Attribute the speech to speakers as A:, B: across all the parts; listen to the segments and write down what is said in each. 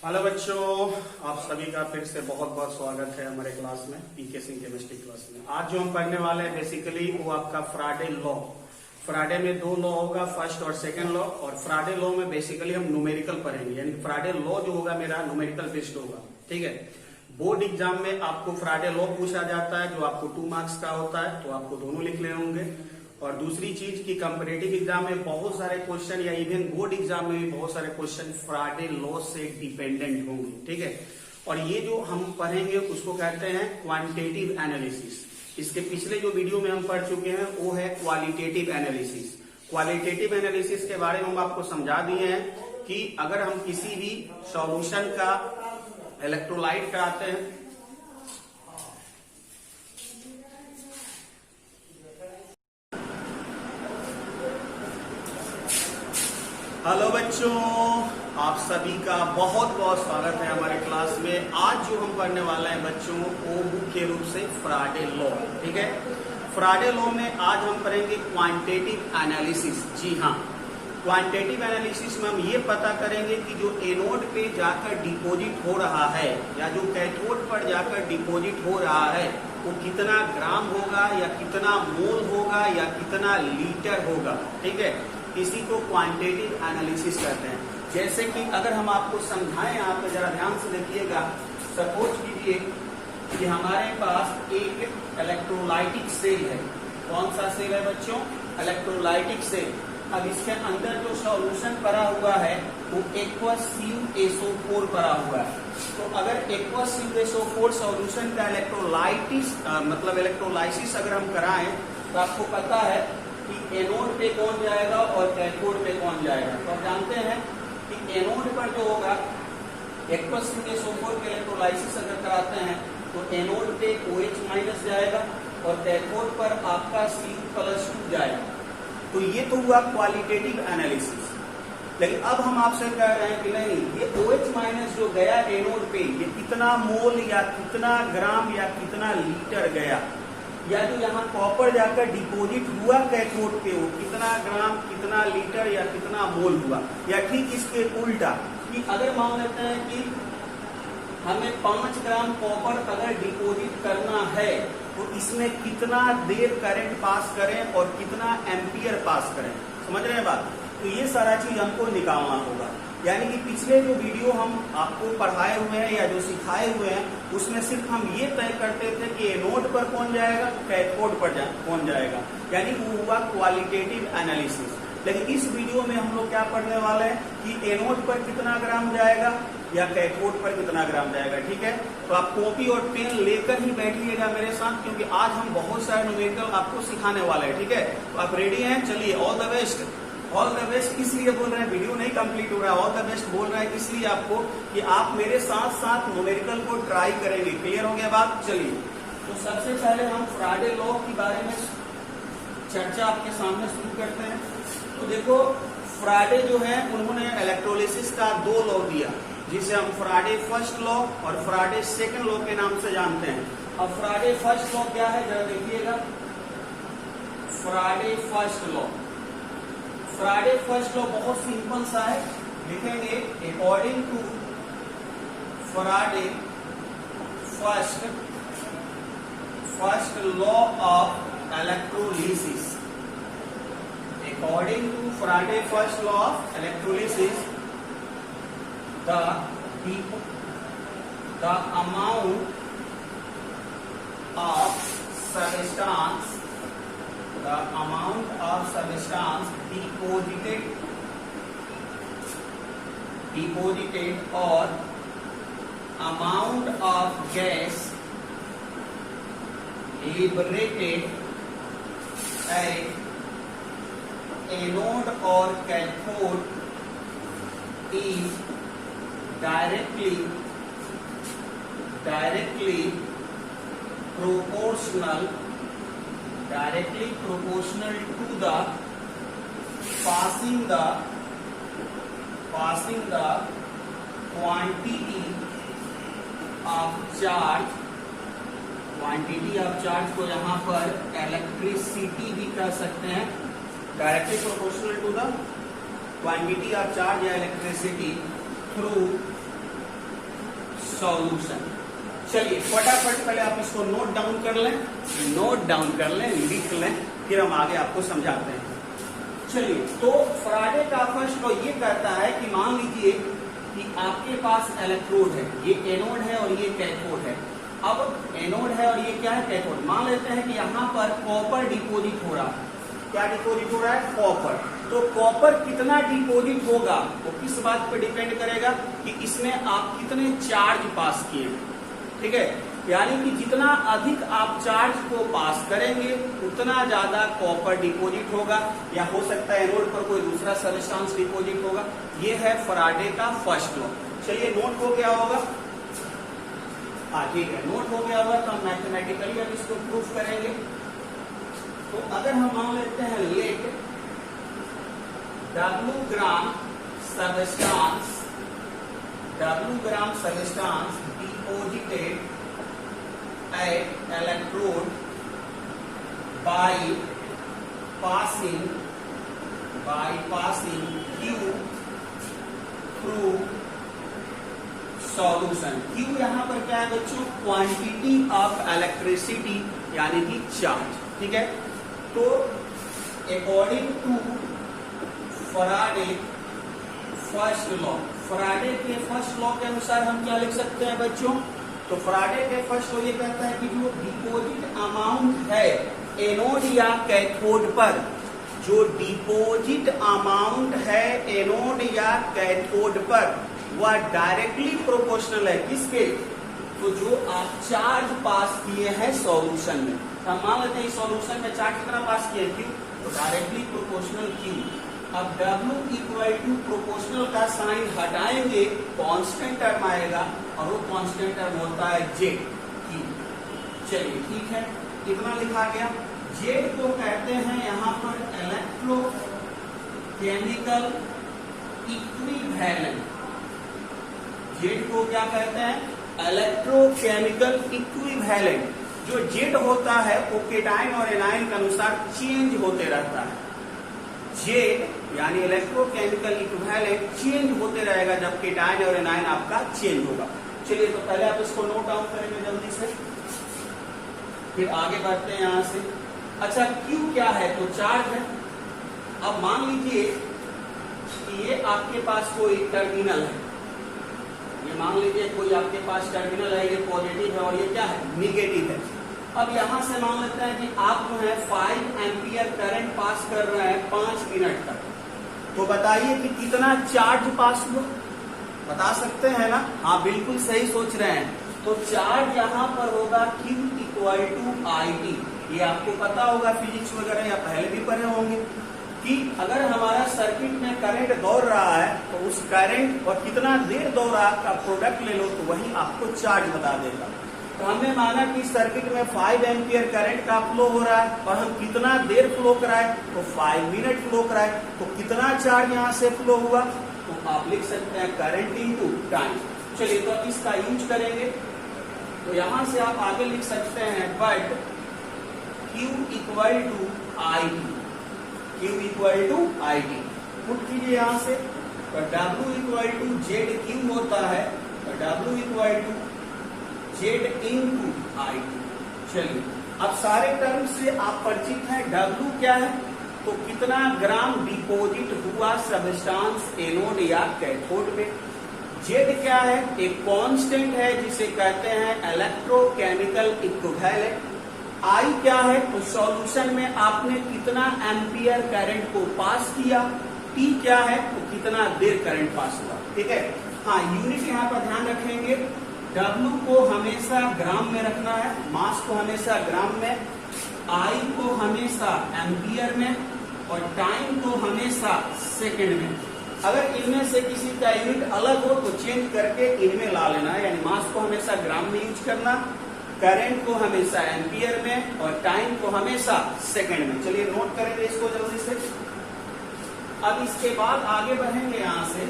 A: Hello बच्चों, आप सभी का फिर से बहुत बहुत स्वागत है हमारे क्लास में, पीके सिंह केमिस्ट्री क्लास में। आज जो हम पढ़ने वाले हैं बेसिकली वो आपका फ्राडे लॉ। फ्राडे में दो लॉ होगा, फर्स्ट और सेकंड लॉ। और फ्राडे लॉ में बेसिकली हम न्यूमेरिकल पढ़ेंगे, यानी फ्राडे लॉ जो होगा मेरा न्यूमेरिकल बेस्ड होगा। ठीक है, बोर्ड एग्जाम में आपको फ्राडे लॉ पूछा जाता है जो आपको 2 मार्क्स का होता है, तो आपको दोनों लिख ले होंगे। और दूसरी चीज की कंपैरेटिव एग्जाम में बहुत सारे क्वेश्चन या इवन बोर्ड एग्जाम में भी बहुत सारे क्वेश्चन फ्राडे लॉ से डिपेंडेंट होंगे। ठीक है, और ये जो हम पढ़ेंगे उसको कहते हैं क्वांटिटेटिव एनालिसिस। इसके पिछले जो वीडियो में हम पढ़ चुके हैं वो है क्वालिटेटिव एनालिसिस। क्वालिटेटिव एनालिसिस के बारे में हम आपको समझा दिए हैं कि अगर हम किसी भी सॉल्यूशन का इलेक्ट्रोलाइट कराते हैं, हेलो बच्चों, आप सभी का बहुत बहुत स्वागत है हमारे क्लास में। आज जो हम पढ़ने वाले हैं बच्चों वो मुख्य रूप से फ्राडे लॉ। ठीक है, फ्राडे लॉ में आज हम पढ़ेंगे क्वांटिटेटिव एनालिसिस। जी हाँ, क्वांटिटेटिव एनालिसिस में हम ये पता करेंगे कि जो एनोड पे जाकर डिपॉजिट हो रहा है या जो कैथोड पर जाकर डिपॉजिट हो रहा है वो कितना ग्राम होगा या कितना मोल होगा या कितना लीटर होगा। ठीक है, इसी को क्वांटिटेटिव एनालिसिस कहते हैं। जैसे कि अगर हम आपको समझाएं, यहाँ पे जरा ध्यान से देखिएगा। सपोज कीजिए कि हमारे पास एक इलेक्ट्रोलाइटिक सेल है। कौन सा सेल है बच्चों? Electrolytic cell. अब इसके अंदर जो सॉल्यूशन पड़ा हुआ है वो एक्वस CuSO4 पड़ा हुआ है। तो अगर एक्वस CuSO4 सॉल्यूशन का इलेक्ट्रोलाइटिस मतलब इलेक्ट्रोलाइसिस अगर हम कराएं तो आपको पता है कि एनोड पे कौन जाएगा और कैथोड पे कौन जाएगा। तो आप जानते हैं कि एनोड पर जो होगा एक्वस CuSO4 के इलेक्ट्रोलाइसिस अगर कराते हैं तो एनोड पे OH- जाएगा और कैथोड पर आपका Cu+2 जाएगा। तो ये तो हुआ क्वालिटेटिव एनालिसिस। लेकिन अब हम आपसे कह रहे हैं कि नहीं, ये OH- जो गया एनोड पे ये कितना मोल या कितना ग्राम या कितना लीटर गया, या जो यहाँ कॉपर जाकर डिपॉजिट हुआ कैथोड पे वो कितना ग्राम कितना लीटर या कितना मोल हुआ। या ठीक इसके उल्टा कि अगर मान लेते हैं कि हमें 5 ग्राम कॉपर अगर डिपॉजिट करना है तो इसमें कितना देर करंट पास करें और कितना एम्पियर पास करें। समझ रहे हैं बात? तो ये सारा चीज हमको निकालना होगा। यानी कि पिछले जो वीडियो हम आपको पढ़ाए हुए हैं या जो सिखाए हुए हैं उसमें सिर्फ हम ये तय करते थे कि एनोड पर कौन जाएगा, कैथोड पर कौन जाएगा, यानी वो हुआ क्वालिटेटिव एनालिसिस। लेकिन इस वीडियो में हम लोग क्या पढ़ने वाले हैं कि एनोड पर कितना ग्राम जाएगा या कैथोड पर कितना ग्राम जाएगा। ठीक है, तो आप कॉपी और पेन लेकर ही बैठिएगा मेरे साथ, क्योंकि आज हम बहुत सारे न्यूमेरिकल आपको सिखाने वाले हैं। ठीक है, तो आप रेडी हैं? चलिए, all the best. All the best इसलिए बोल रहे हैं, वीडियो नहीं कंप्लीट हो रहा है, ऑल द बेस्ट बोल रहे हैं इसलिए आपको कि आप मेरे साथ साथ न्यूमेरिकल को ट्राई करेंगे। क्लियर हो गया बात? चलिए, तो सबसे पहले हम फ्राडे लॉ के बारे में चर्चा आपके सामने शुरू करते हैं। तो देखो, फ्राडे जो है उन्होंने इलेक्ट्रोलिसिस का 2 लॉ दिया जिसे हम फ्राडे फर्स्ट लॉ और फ्राडे सेकंड लॉ के नाम से जानते हैं। अब फ्राडे फर्स्ट लॉ क्या है जरा देखिएगा। Faraday first law, Faraday first law बहुत सिंपल सा है, लिखेंगे according to Faraday first law of electrolysis. According to Faraday first law of electrolysis, the amount of substance deposited or amount of gas liberated at anode or cathode is directly proportional to the passing the quantity of charge quantity of charge को यहाँ पर electricity भी कह सकते हैं, directly proportional to the quantity of charge या electricity through solution. चलिए फटाफट पहले आप इसको नोट डाउन कर लें, लिख लें, फिर हम आगे आपको समझाते हैं। चलिए, तो फैराडे का फर्स्ट लॉ ये कहता है कि मान लीजिए कि आपके पास इलेक्ट्रोड है, ये एनोड है और ये कैथोड है। अब एनोड है और ये क्या है, कैथोड। मान लेते हैं कि यहाँ पर कॉपर डिपोजिट हो रहा है। क्या डिपोजिट हो रहा है, कॉपर। तो कॉपर कितना डिपोजिट होगा वो किस बात पर डिपेंड करेगा कि इसमें आप कितने चार्ज पास किए, ठीक है। यानी कि जितना अधिक आप चार्ज को पास करेंगे उतना ज्यादा कॉपर डिपोजिट होगा, या हो सकता है एनोड पर कोई दूसरा सब्सटेंस डिपोजिट होगा। ये है फैराडे का फर्स्ट लॉ। चलिए नोट हो गया होगा, ठीक है, नोट हो गया होगा। तो हम मैथमेटिकली अब इसको प्रूफ करेंगे। तो अगर हम मान लेते हैं let W gram substance deposited at electrode by passing Q through solution। Q यहाँ पर क्या है बच्चों, क्वांटिटी ऑफ इलेक्ट्रिसिटी यानी कि चार्ज, ठीक है। तो according to Faraday first law, Faraday के फर्स्ट लॉ के अनुसार हम क्या लिख सकते हैं बच्चों, तो फैराडे के फर्स्ट लॉ ये कहता है कि जो डिपोजिट अमाउंट है एनोड या कैथोड पर, जो डिपोजिट अमाउंट है एनोड या कैथोड पर, वह डायरेक्टली प्रोपोर्शनल है किसके, तो जो आप चार्ज पास किए हैं सॉल्यूशन में। हम मान लेते हैं सॉल्यूशन में चार्ज कितना पास किए, Q, तो डायरेक्टली प्रोपोर्शनल Q। अब W इक्वल टू प्रोपोर्शनल का साइन हटाएंगे, कांस्टेंट टर्म आएगा और वो कांस्टेंट टर्म होता है Z Q। चलिए ठीक है, कितना लिखा गया, Z को कहते हैं यहाँ पर इलेक्ट्रो केमिकल इक्विवेलेंट। Z को क्या कहते हैं, इलेक्ट्रोकेमिकल इक्विवेलेंट। जो Z होता है वो केटाइन और एनाइन के अनुसार चेंज होते रहता है। Z यानी इलेक्ट्रोकेमिकल इक्विवेलेंट चेंज होते रहेगा जब केटाइन और एनाइन आपका चेंज होगा। चलिए तो पहले आप इसको नोट डाउन करेंगे जल्दी से, फिर आगे बढ़ते हैं यहां से। अच्छा Q क्या है, तो चार्ज है। अब मान लीजिए कि ये आपके पास कोई टर्मिनल है, ये मान लीजिए कोई आपके पास टर्मिनल है, ये पॉजिटिव है और ये क्या है, निगेटिव है। अब यहां से मान लेते हैं कि आप जो है 5 एम्पियर करंट पास कर रहे हैं 5 मिनट तक। तो बताइए कि कितना चार्ज पास हुआ, बता सकते हैं ना, हाँ बिल्कुल सही सोच रहे हैं। तो चार्ज यहाँ पर होगा Q इक्वल टू IT। ये आपको पता होगा फिजिक्स वगैरह या पहले भी पढ़े होंगे कि अगर हमारा सर्किट में करंट दौड़ रहा है तो उस करंट और कितना देर दौड़ रहा का प्रोडक्ट ले लो तो वही आपको चार्ज बता देगा। तो हमने माना कि सर्किट में 5 एम्पियर करंट का फ्लो हो रहा है और हम कितना देर फ्लो कराए, तो 5 मिनट फ्लो कराए, तो कितना चार्ज यहाँ से फ्लो हुआ, तो आप लिख सकते हैं करंट इनटू टाइम। चलिए तो अब इसका यूज करेंगे, तो यहां से आप आगे लिख सकते हैं but Q equal to IT, Q equal to IT put कीजिए यहां से। तो W इक्वल टू ZQ होता है, तो W equal to Z into IT। चलिए अब सारे टर्म से आप परिचित हैं। W क्या है, तो कितना ग्राम डिपोजिट हुआ सबस्टांस एनोड या कैथोड में। Z क्या है, एक कांस्टेंट है जिसे कहते हैं इलेक्ट्रोकेमिकल इक्विवेलेंट। I क्या है, तो सॉल्यूशन में आपने कितना एम्पियर करंट को पास किया। T क्या है, तो कितना देर करंट पास हुआ, ठीक है। हाँ यूनिट यहाँ पर ध्यान रखेंगे, W को हमेशा ग्राम में रखना है, मास को हमेशा ग्राम में, I को हमेशा एम्पियर में और टाइम को हमेशा सेकंड में। अगर इनमें से किसी का यूनिट अलग हो तो चेंज करके इनमें ला लेना है, यानी मास को हमेशा ग्राम में यूज करना, करंट को हमेशा एम्पियर में और टाइम को हमेशा सेकंड में। चलिए नोट करेंगे इसको जल्दी से। अब इसके बाद आगे बढ़ेंगे यहां से,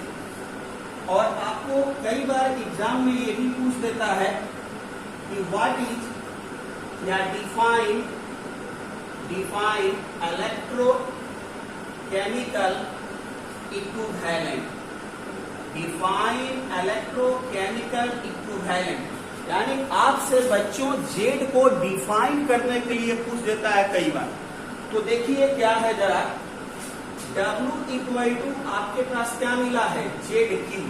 A: और आपको कई बार एग्जाम में ये भी पूछ देता है कि व्हाट इज या define electro chemical equivalent. Define electrochemical equivalent, यानी आपसे बच्चों जेड को डिफाइन करने के लिए पूछ देता है कई बार। तो देखिए क्या है जरा, W इक्वल टू आपके पास क्या मिला है, जेड क्यू,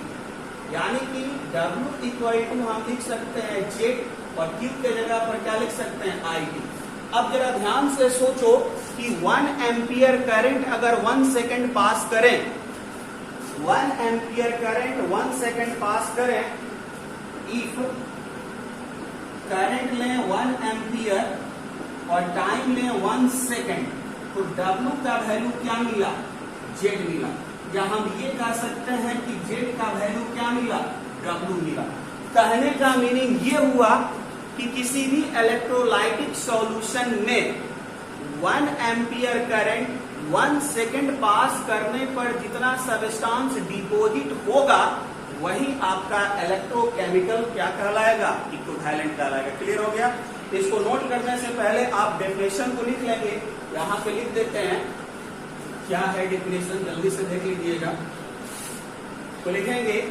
A: यानी कि W इक्वल टू हम लिख सकते हैं जेड और क्यू के जगह पर क्या लिख सकते हैं आई टी। अब जरा ध्यान से सोचो कि 1 एम्पियर करंट अगर 1 सेकेंड पास करें, 1 एम्पियर करंट 1 सेकेंड पास करें, इफ करंट लें 1 एम्पियर और टाइम लें 1 सेकेंड, तो W का वैल्यू क्या मिला, जेड मिला, या हम ये कह सकते हैं कि जेड का वैल्यू क्या मिला, W मिला। कहने का मीनिंग ये हुआ कि किसी भी इलेक्ट्रोलाइटिक सॉल्यूशन में 1 एम्पियर करंट 1 सेकेंड पास करने पर जितना सब्सटेंस डिपोजिट होगा वही आपका इलेक्ट्रोकेमिकल क्या कहलाएगा, इक्विवेलेंट कहलाएगा। क्लियर हो गया। इसको नोट करने से पहले आप डेफिनेशन को लिख लेंगे, यहां पे लिख देते हैं क्या है डेफिनेशन, जल्दी से देख लीजिएगा। तो लिखेंगे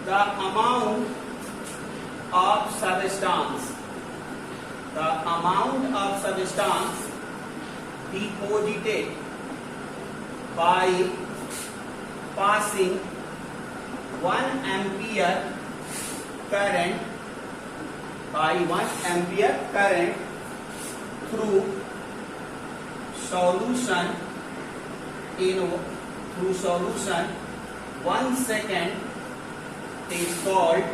A: the amount of substance, the amount of substance deposited by passing 1 ampere current, by 1 ampere current through solution in 1 second is called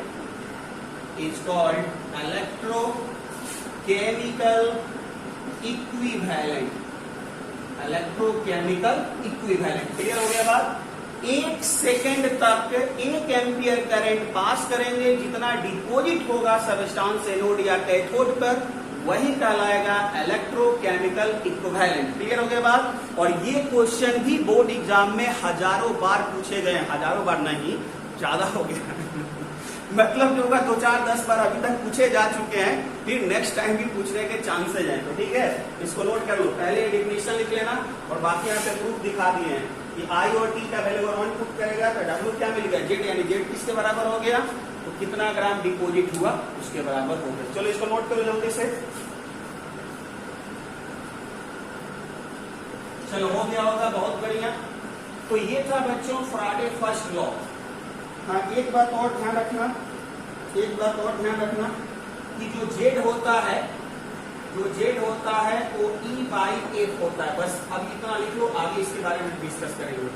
A: electrochemical equivalent, electrochemical equivalent। Clear हो गया बात। 1 सेकेंड तक 1 एम्पियर करंट पास करेंगे, जितना deposit होगा substance anode या cathode पर वही कहलाएगा इलेक्ट्रोकेमिकल इक्विवेलेंट। क्लियर हो गया बात। और ये क्वेश्चन भी बोर्ड एग्जाम में हजारों बार पूछे गए, हजारों बार नहीं, ज्यादा हो गया मतलब जो होगा 2-4-10 बार अभी तक पूछे जा चुके हैं, फिर नेक्स्ट टाइम भी पूछने के चांसेज हैं। तो ठीक है, इसको नोट कर लो। पहले डेफिनेशन लिख लेना और बाकी यहाँ पे प्रूफ दिखा दिए हैं कि आई और टी का वैल्यू अगर 1 पुट करेगा तो W क्या मिल गया, जेड, यानी जेड किसके बराबर हो गया, तो कितना ग्राम डिपोजिट हुआ उसके बराबर हो गया। चलो इसको नोट करो जल्दी से। चलो हो गया होगा, बहुत बढ़िया। तो ये था बच्चों फैराडे फर्स्ट लॉ। हाँ, एक बात और ध्यान रखना, कि जो जेड होता है वो E/F होता है। बस अब इतना लिख लो, आगे इसके बारे में डिस्कस करेंगे।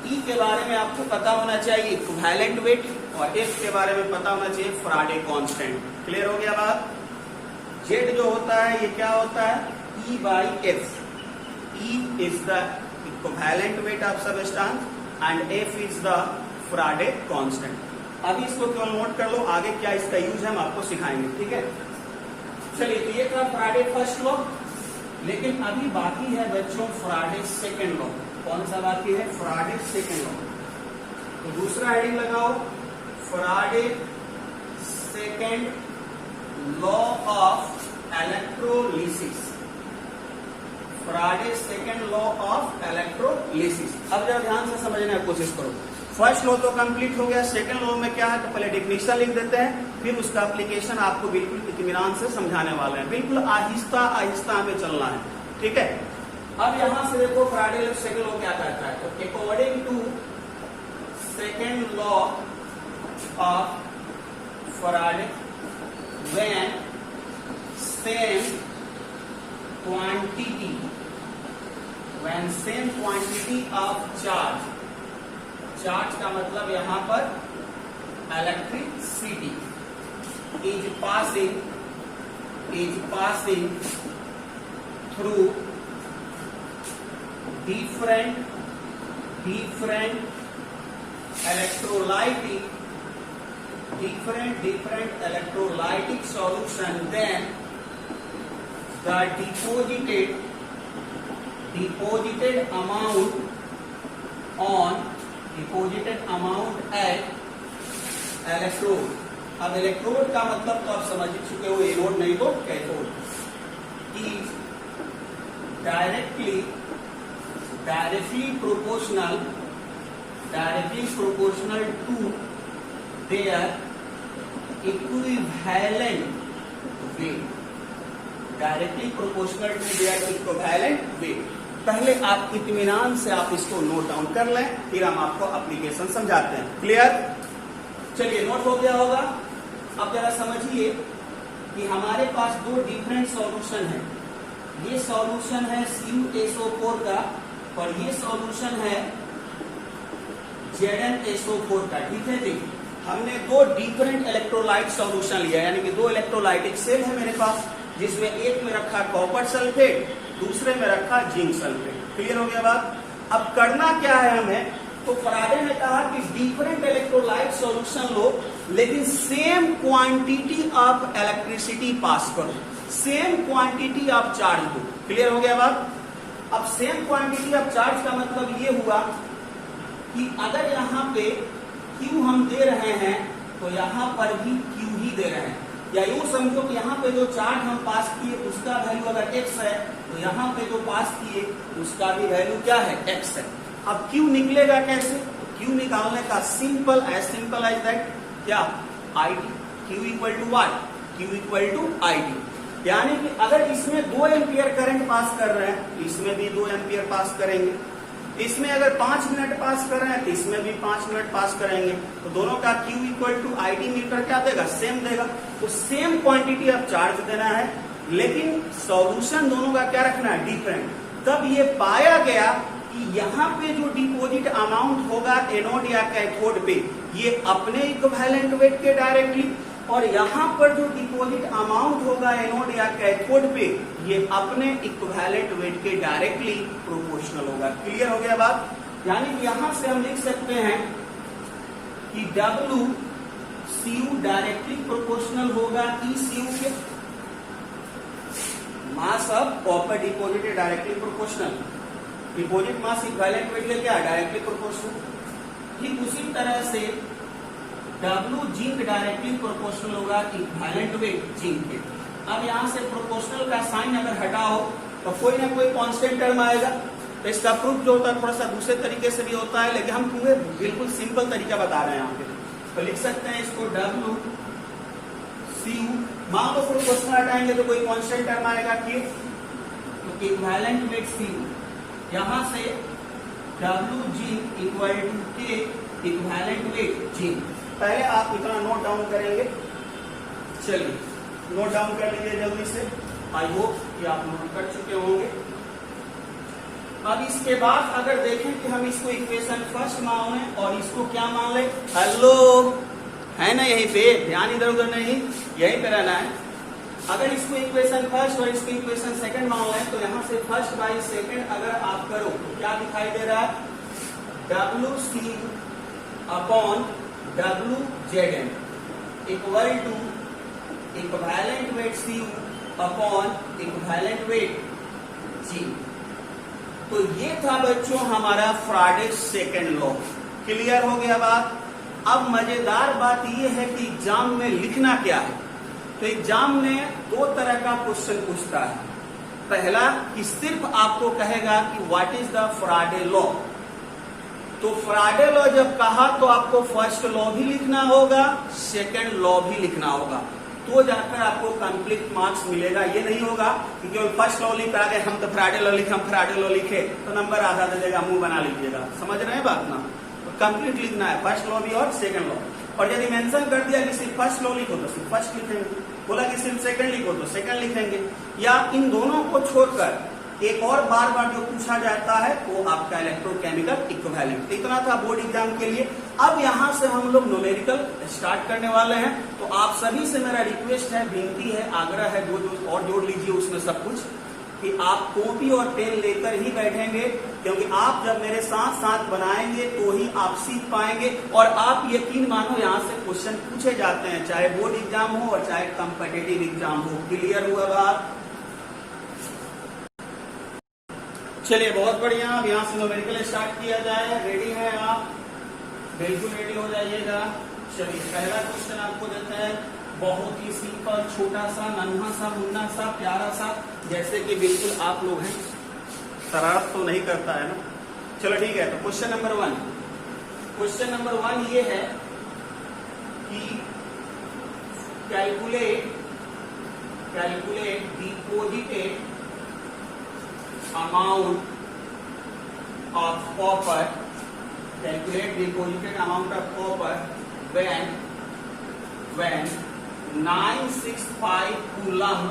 A: E के बारे में आपको पता होना चाहिए इक्विवेलेंट वेट, और F के बारे में पता होना चाहिए फैराडे कांस्टेंट। क्लियर हो गया बात। जेड जो होता है ये क्या होता है, E/F। E is the equivalent weight of substance and F is the Faraday constant. अभी इसको केवल नोट कर लो, आगे क्या इसका यूज है हम आपको सिखाएंगे। ठीक है, चलिए तो ये था फैराडे फर्स्ट लॉ, लेकिन अभी बाकी है बच्चों फैराडे सेकंड लॉ। कौन सा बाकी है, फैराडे सेकंड लॉ। तो दूसरा हेडिंग लगाओ, Faraday second law of electrolysis. Faraday second law of electrolysis. अब जरा ध्यान से समझने की कोशिश करो। फर्स्ट लॉ तो कंप्लीट हो गया, सेकंड लॉ में क्या है, तो पहले डेफिनेशन लिख देते हैं, फिर उसका एप्लीकेशन आपको बिल्कुल इत्मीनान से समझाने वाले हैं। बिल्कुल आहिस्ता आहिस्ता हमें चलना है। ठीक है, अब यहां से देखो फैराडे सेकंड लॉ क्या कहता है। तो according to second law of Faraday, when same quantity of charge का मतलब यहां पर electricity is passing through different electrolytic solution, then the deposited amount at electrode। अब इलेक्ट्रोड का मतलब तो आप समझ चुके हो, एनोड नहीं तो cathode, is directly proportional directly proportional to their equivalent weight, directly proportional to their equivalent weight. पहले आप इत्मीनान से आप इसको नोट डाउन कर लें, फिर हम आपको एप्लीकेशन समझाते हैं। क्लियर? चलिए, नोट हो गया होगा। अब जरा समझिए कि हमारे पास दो डिफरेंट सॉल्यूशन है। ये सॉल्यूशन है CuSO4 का और ये सॉल्यूशन है ZnSO4 का। ठीक है जी, हमने दो डिफरेंट इलेक्ट्रोलाइट सॉल्यूशन लिया, यानी कि दो इलेक्ट्रोलाइटिक सेल है मेरे पास, जिसमें एक में रखा कॉपर सल्फेट, दूसरे में रखा जिंक सल्फेट। क्लियर हो गया बात? अब करना क्या है हमें, तो फराडे ने कहा कि डिफरेंट इलेक्ट्रोलाइट सॉल्यूशन लो, लेकिन same quantity of electricity pass करो, सेम क्वांटिटी ऑफ चार्ज दो। क्लियर हो गया बात? अब सेम क्वांटिटी ऑफ चार्ज का मतलब ये हुआ कि अगर यहाँ पे Q हम दे रहे हैं तो यहाँ पर भी Q ही दे रहे हैं, या यूं समझो कि यहाँ पे जो चार्ज हम पास किए उसका वैल्यू अगर x है तो यहाँ पे जो पास किए उसका भी वैल्यू क्या है, x है। अब Q निकलेगा कैसे? Q निकालने का सिंपल एज दैट क्या, ID, Q equal to what, Q equal to ID। यानी कि अगर इसमें 2 एम्पियर करंट पास कर रहे हैं तो इसमें भी 2 एम्पियर पास करेंगे, इसमें अगर 5 मिनट पास कर रहे हैं तो इसमें भी 5 मिनट पास करेंगे, तो दोनों का Q equal to ID meter क्या देगा, सेम देगा। तो सेम क्वांटिटी ऑफ चार्ज देना है, लेकिन सॉल्यूशन दोनों का क्या रखना है, डिफरेंट। तब ये पाया गया कि यहाँ पे जो डिपोजिट अमाउंट होगा एनोड या कैथोड पे, ये अपने इक्विवेलेंट वेट के डायरेक्टली, और यहाँ पर जो डिपोजिट अमाउंट होगा एनोड या कैथोड पे, ये अपने इक्विवेलेंट वेट के डायरेक्टली प्रोपोर्शनल होगा। क्लियर हो गया बात? यानी कि यहां से हम लिख सकते हैं कि WCU डायरेक्टली प्रोपोर्शनल होगा ECU के, mass of copper deposit directly proportional, deposit mass equivalent weight के क्या, डायरेक्टली प्रोपोर्शनल। ठीक उसी तरह से W जिंक डायरेक्टली प्रोपोर्शनल होगा इक्विवेलेंट वेट जिंक के। अब यहाँ से प्रोपोर्शनल का साइन अगर हटाओ तो कोई ना कोई कांस्टेंट टर्म आएगा, तो इसका प्रूफ जो होता है थोड़ा सा दूसरे तरीके से भी होता है, लेकिन हम तुम्हें बिल्कुल सिंपल तरीका बता रहे हैं यहाँ पे। तो लिख सकते हैं इसको WCU, मान लो प्रोपोर्शनल हटाएंगे तो कोई कांस्टेंट टर्म आएगा K, तो इक्विवेलेंट वेट CU, यहाँ से W zinc equal to K equivalent weight zinc. पहले आप इतना नोट डाउन करेंगे, चलिए नोट डाउन कर लीजिए जल्दी से, आई होप कि आप नोट कर चुके होंगे। अब इसके बाद अगर देखें कि हम इसको इक्वेशन फर्स्ट मान लें और इसको क्या मान लें, हेलो है ना, यहीं पे ध्यान इधर उधर नहीं, यहीं पे रहना है। अगर इसको इक्वेशन फर्स्ट और इसको इक्वेशन सेकंड मान लें तो यहाँ से फर्स्ट बाई सेकंड अगर आप करो तो क्या दिखाई दे रहा है, WCU upon WZn equal to equivalent weight CU upon equivalent weight G। तो ये था बच्चों हमारा फैराडे सेकंड लॉ। क्लियर हो गया बात? अब मजेदार बात ये है कि एग्जाम में लिखना क्या है। तो एग्जाम में 2 तरह का क्वेश्चन पूछता है। पहला कि सिर्फ आपको कहेगा कि what is the Faraday law. तो फैराडे लॉ जब कहा तो आपको फर्स्ट लॉ भी लिखना होगा, सेकंड लॉ भी लिखना होगा, तो जाकर आपको कंप्लीट मार्क्स मिलेगा। ये नहीं होगा कि केवल फर्स्ट लॉ लिख आ गए, हम तो फैराडे लॉ लिखे, हम फैराडे लॉ लिखे तो नंबर आधा दे देगा, मुंह बना लीजिएगा। समझ रहे हैं बात ना? तो कंप्लीट लिखना है, फर्स्ट लॉ भी और सेकंड लॉ। और यदि मेंशन कर दिया कि सिर्फ फर्स्ट लॉ लिखो तो सिर्फ फर्स्ट लिखेंगे, बोला कि सिर्फ सेकंड लिखो तो सेकंड लिखेंगे, या इन दोनों को छोड़कर एक और बार बार जो पूछा जाता है वो आपका इलेक्ट्रोकेमिकल इक्विवेलेंट। इतना था बोर्ड एग्जाम के लिए। अब यहाँ से हम लोग न्यूमेरिकल स्टार्ट करने वाले हैं। तो आप सभी से मेरा रिक्वेस्ट है, विनती है, आग्रह है, जो और जोड़ लीजिए उसमें सब कुछ, कि आप कॉपी और पेन लेकर ही बैठेंगे, क्योंकि आप जब मेरे साथ साथ बनाएंगे तो ही आप सीख पाएंगे। और आप यकीन मानो यहाँ से क्वेश्चन पूछे जाते हैं, चाहे बोर्ड एग्जाम हो और चाहे कॉम्पिटिटिव एग्जाम हो। क्लियर हुआ बात? चलिए बहुत बढ़िया। अब यहाँ से न्यूमेरिकल स्टार्ट किया जाए। रेडी है आप? बिल्कुल रेडी हो जाइएगा। चलिए पहला क्वेश्चन आपको देते हैं, बहुत ही सिंपल, छोटा सा, नन्हा सा, मुन्ना सा, प्यारा सा, जैसे कि बिल्कुल आप लोग हैं। शरारत तो नहीं करता है ना? चलो ठीक है। तो क्वेश्चन नंबर 1, क्वेश्चन नंबर 1 ये है कि calculate deposited amount of copper, calculate deposited amount of copper when 965 coulomb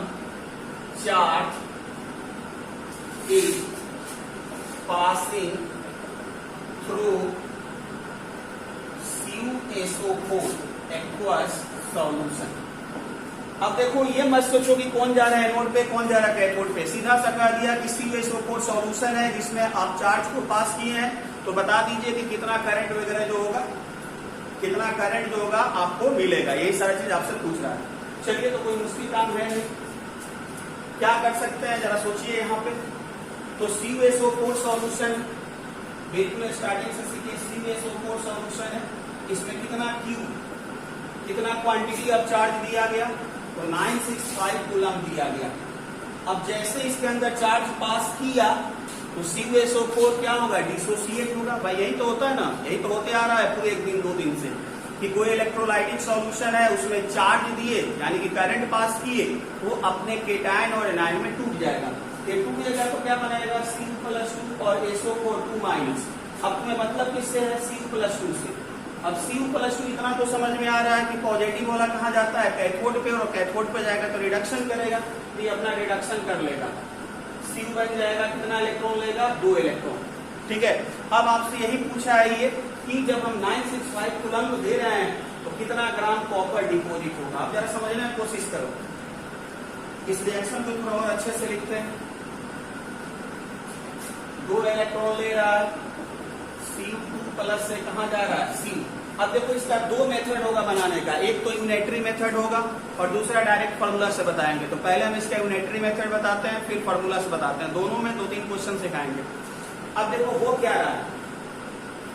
A: charge is passing through CuSO4 aqueous solution। अब देखो ये मत सोचो कि कौन जा रहा है एनोड पे कौन जा रहा है कैथोड पे, सीधा सा कह दिया कि CuSO4 सॉल्यूशन है जिसमें आप चार्ज को पास किए हैं, तो बता दीजिए कि कितना करंट वगैरह जो होगा, कितना करंट जो होगा आपको मिलेगा, यही सारी चीज आपसे पूछ रहा है। चलिए तो कोई मुश्किल काम है नहीं, क्या कर सकते हैं जरा सोचिए यहाँ पे। तो CuSO4 सॉल्यूशन बिल्कुल स्टार्टिंग से सीखिए, CuSO4 सॉल्यूशन है, इसमें कितना Q, कितना क्वांटिटी ऑफ चार्ज दिया गया, तो 965 कूलम दिया गया। अब जैसे इसके अंदर चार्ज पास किया तो CuSO4 क्या होगा, डिसोसिएट होगा। भाई यही तो होता है ना, यही तो होते आ रहा है पूरे 1 दिन 2 दिन से कि कोई इलेक्ट्रोलाइटिक सॉल्यूशन है उसमें चार्ज दिए यानी कि करंट पास किए, वो अपने केटायन और एनायन में टूट जाएगा। ये टूटेगा तो क्या बनाएगा, Cu+2 और SO4 2-। अब तुम्हें मतलब किससे है, Cu+2 से। अब Cu+2 इतना तो समझ में आ रहा है कि पॉजिटिव वाला कहाँ जाता है, कैथोड पे, और कैथोड पे जाएगा तो रिडक्शन करेगा, तो ये अपना रिडक्शन कर लेगा। Cu बन जाएगा, कितना इलेक्ट्रॉन लेगा, 2 इलेक्ट्रॉन। ठीक है, अब आपसे यही पूछा है ये कि जब हम 965 कूलम दे रहे हैं तो कितना ग्राम कॉपर डिपोजिट होगा। आप जरा समझने की कोशिश करो, इस रिएक्शन को थोड़ा और अच्छे से लिखते हैं। 2 इलेक्ट्रॉन ले रहा है, Cu2+ से कहाँ जा रहा है, C। अब देखो इसका 2 मेथड होगा बनाने का, एक तो यूनिटरी मेथड होगा और दूसरा डायरेक्ट फार्मूला से बताएंगे। तो पहले हम इसका यूनिटरी मेथड बताते हैं, फिर फार्मूला से बताते हैं, दोनों में 2-3 क्वेश्चन सिखाएंगे। अब देखो हो क्या रहा है,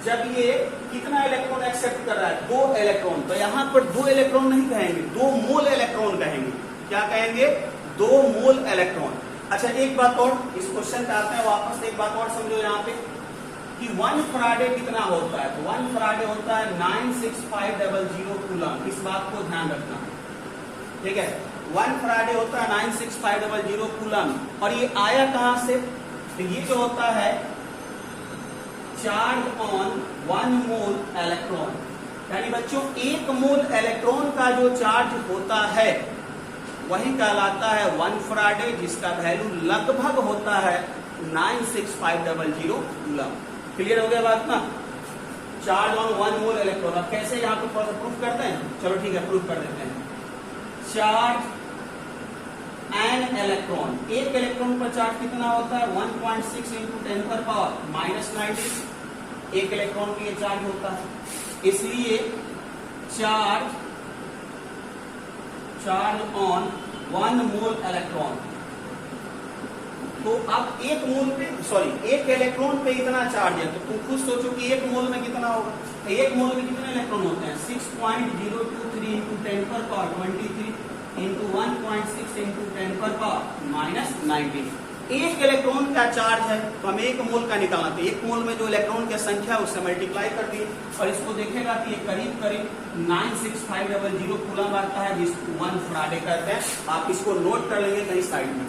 A: जब ये कितना इलेक्ट्रॉन एक्सेप्ट कर रहा है, 2 इलेक्ट्रॉन, तो यहाँ पर 2 इलेक्ट्रॉन नहीं कहेंगे, 2 मोल इलेक्ट्रॉन कहेंगे। क्या कहेंगे, 2 मोल इलेक्ट्रॉन। अच्छा एक बात और, इस क्वेश्चन पे आते हैं वापस, एक बात और समझो यहाँ पे कि 1 फराडे कितना होता है, तो 1 फराडे होता है 96500 कूलम। इस बात को ध्यान रखना, ठीक है। 1 फराडे होता है 96500 कूलम, और ये आया कहां से, तो ये जो होता है चार्ज ऑन 1 मोल इलेक्ट्रॉन, यानी बच्चों 1 मोल इलेक्ट्रॉन का जो चार्ज होता है वही कहलाता है 1 फराडे, जिसका वैल्यू लगभग होता है 96500 कूलम। क्लियर हो गया बात ना, चार्ज ऑन 1 मोल इलेक्ट्रॉन। अब कैसे यहाँ पे थोड़ा सा प्रूफ करते हैं, चलो ठीक है प्रूफ कर देते हैं। चार्ज एन इलेक्ट्रॉन, 1 इलेक्ट्रॉन पर चार्ज कितना होता है, 1.6 × 10⁻⁻90 1 इलेक्ट्रॉन के लिए चार्ज होता है। इसलिए चार्ज ऑन 1 मोल इलेक्ट्रॉन, तो अब 1 मोल पे, सॉरी 1 इलेक्ट्रॉन पे इतना चार्ज है, तो तुम खुद सोचो कि 1 मोल में कितना होगा। 1 मोल में कितने इलेक्ट्रॉन होते हैं, 6.023 × 10⁻23 × 1.6 × 10⁻⁻90 1 इलेक्ट्रॉन का चार्ज है, तो हम 1 मोल का निकालना, तो 1 मोल में जो इलेक्ट्रॉन की संख्या है उससे मल्टीप्लाई कर दिए, और इसको देखेगा तो ये करीब करीब 96500 कूलम आता है, जिसको 1 फराडे कहते हैं। आप इसको नोट कर लेंगे कहीं साइड में,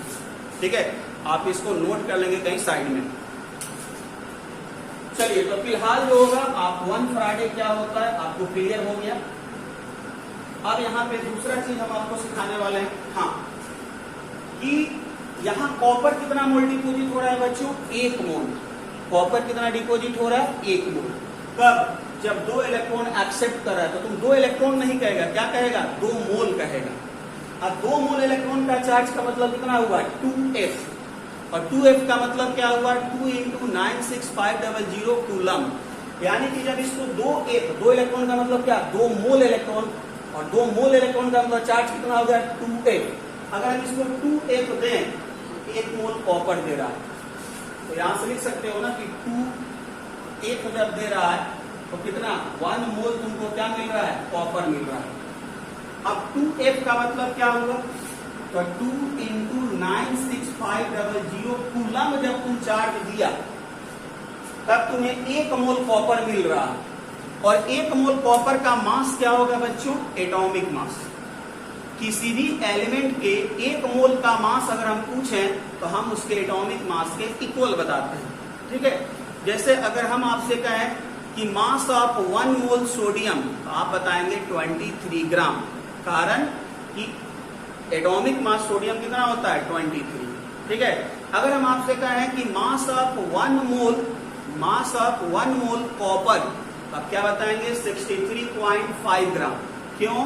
A: ठीक है, आप इसको नोट कर लेंगे कहीं साइड में। चलिए तो फिलहाल जो होगा आप 1 फराडे क्या होता है आपको क्लियर हो गया। अब यहाँ पे दूसरा चीज हम आपको सिखाने वाले हैं, हाँ, कि यहाँ कॉपर कितना मोल डिपोजिट हो रहा है बच्चों, 1 मोल। कॉपर कितना डिपोजिट हो रहा है, 1 मोल। कब, जब 2 इलेक्ट्रॉन एक्सेप्ट कर रहा है, तो तुम 2 इलेक्ट्रॉन नहीं कहेगा, क्या कहेगा, 2 मोल कहेगा। अब 2 मोल इलेक्ट्रॉन का चार्ज का मतलब कितना हुआ, 2F, और 2F का मतलब क्या हुआ, 2 × 96500 कूलम। यानी कि जब इसको 2 इलेक्ट्रॉन का मतलब क्या, 2 मोल इलेक्ट्रॉन, और 2 मोल इलेक्ट्रॉन का मतलब चार्ज कितना हो गया, 2F। अगर हम इसको 2F दें, 1 मोल कॉपर दे रहा है, तो यहां से लिख सकते हो ना कि 2F जब दे रहा है तो कितना, 1 मोल तुमको क्या मिल रहा है, कॉपर मिल रहा है। अब 2F का मतलब क्या होगा, तो 2 × 96500 कूलम जब तुम चार्ज दिया तब तुम्हें 1 मोल कॉपर मिल रहा है। और 1 मोल कॉपर का मास क्या होगा बच्चों? Atomic mass. किसी भी एलिमेंट के 1 मोल का मास अगर हम पूछें तो हम उसके एटॉमिक मास के इक्वल बताते हैं, ठीक है। जैसे अगर हम आपसे कहें कि मास ऑफ 1 मोल सोडियम, तो आप बताएंगे 23 ग्राम। कारण कि एटॉमिक मास सोडियम कितना होता है? 23, ठीक है। अगर हम आपसे कहें कि मास ऑफ 1 मोल कॉपर, तो आप क्या बताएंगे? 63.5 ग्राम। क्यों?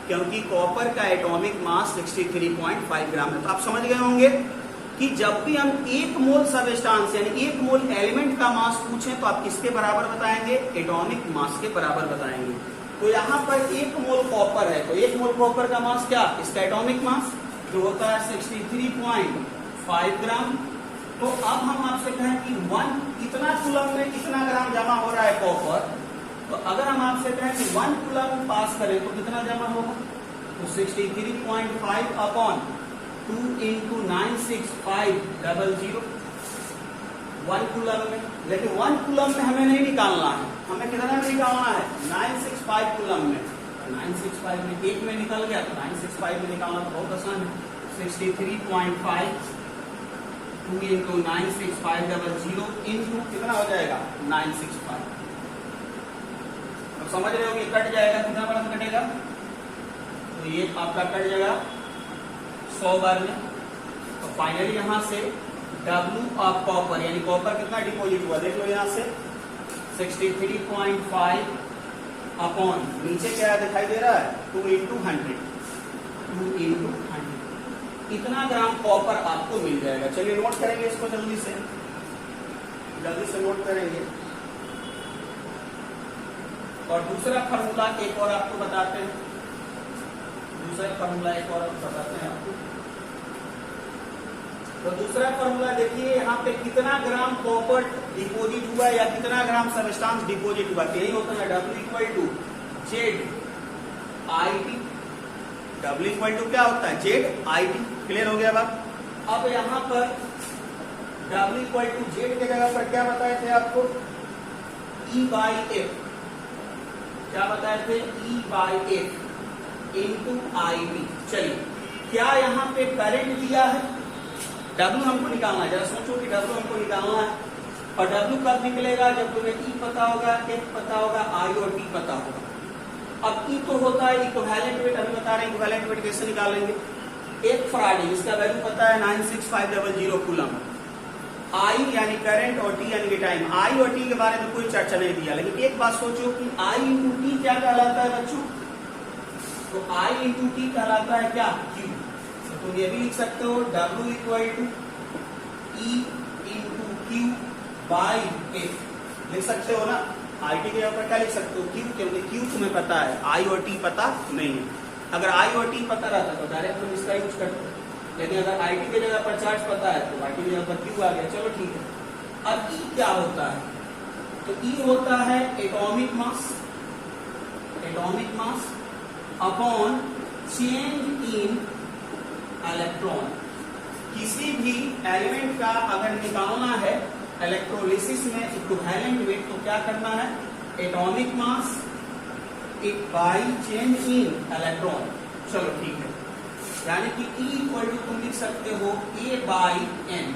A: क्योंकि कॉपर का एटॉमिक मास 63.5 ग्राम है। तो आप समझ गए होंगे कि जब भी हम 1 मोल सबस्टांस यानी 1 मोल एलिमेंट का मास पूछें तो आप किसके बराबर बताएंगे? एटॉमिक मास के बराबर बताएंगे। तो यहाँ पर 1 मोल कॉपर है, तो 1 मोल कॉपर का मास क्या? इसका एटॉमिक मास जो होता है 63.5 ग्राम। तो अब हम आपसे कहें कि 1 कितना कूलम में कितना ग्राम जमा हो रहा है कॉपर, तो अगर हम आपसे कहें कि 1 कूलम पास करें तो कितना जमा होगा? तो 63.5 अपॉन 2 into 96500 1 कूलम में। लेकिन 1 कूलम में हमें नहीं निकालना है, हमें कितना में निकालना है? 965 कूलम में। 965 में 1 में निकल गया, तो 965 में निकालना तो बहुत आसान है। 63.5 2 into 96500 into कितना हो जाएगा? 965। अब समझ रहे हो कि कट जाएगा, कितना बार कटेगा? तो ये आपका कट जाएगा 100 बार में। तो फाइनली यहां से W ऑफ कॉपर यानी कॉपर कितना डिपॉजिट हुआ देख लो यहां से 63.5 अपॉन नीचे क्या दिखाई दे रहा है? 2 into 100 इतना ग्राम कॉपर आपको मिल जाएगा। चलिए नोट करेंगे इसको जल्दी से नोट करेंगे। और दूसरा फार्मूला एक और आपको बताते हैं, आपको। तो दूसरा फार्मूला देखिए, यहाँ पे कितना ग्राम कॉपर डिपोजिट हुआ या कितना ग्राम सबस्टांस डिपोजिट हुआ, यही होता है W equal to Z I T. W equal to क्या होता है? Z I T. क्लियर हो गया बात? अब यहाँ पर W इक्वल टू जेड के जगह पर क्या बताए थे आपको? E by F. क्या बताए थे? E by F into I T. चलिए, क्या यहाँ पे करंट दिया है? W हमको निकालना है, जरा सोचो कि W हमको निकालना है। और W कब निकलेगा? जब तुम्हें E पता होगा, F पता होगा, I और T पता होगा। अब E तो होता है इक्विवेलेंट वेट, अभी बता रहे हैं इक्विवेलेंट वेट कैसे निकालेंगे। 1 फराडे, इसका वैल्यू पता है 96500 कूलम। I यानी करंट और T यानी टाइम। I और T के बारे में कोई चर्चा नहीं दिया, लेकिन एक बात सोचो कि I इंटू T क्या कहलाता है बच्चों? तो I इंटू T कहलाता है क्या? Q। तो तुम ये भी लिख सकते हो W equal to E into Q by F। लिख सकते हो ना? I T के जगह पर क्या लिख सकते हो? Q, क्योंकि Q तुम्हें पता है, I और T पता नहीं है। अगर I और T पता रहता तो डायरेक्ट तुम इसका यूज करते, लेकिन अगर I T के जगह पर चार्ज पता है तो I T की जगह पर Q आ गया। चलो ठीक है। अब E क्या होता है? तो E होता है atomic mass upon change in electron. किसी भी एलिमेंट का अगर निकालना है इलेक्ट्रोलिसिस में इक्विवेलेंट वेट, तो क्या करना है? Atomic mass by change in electron. चलो ठीक है, यानी कि E इक्वल टू तुम लिख सकते हो A बाई N।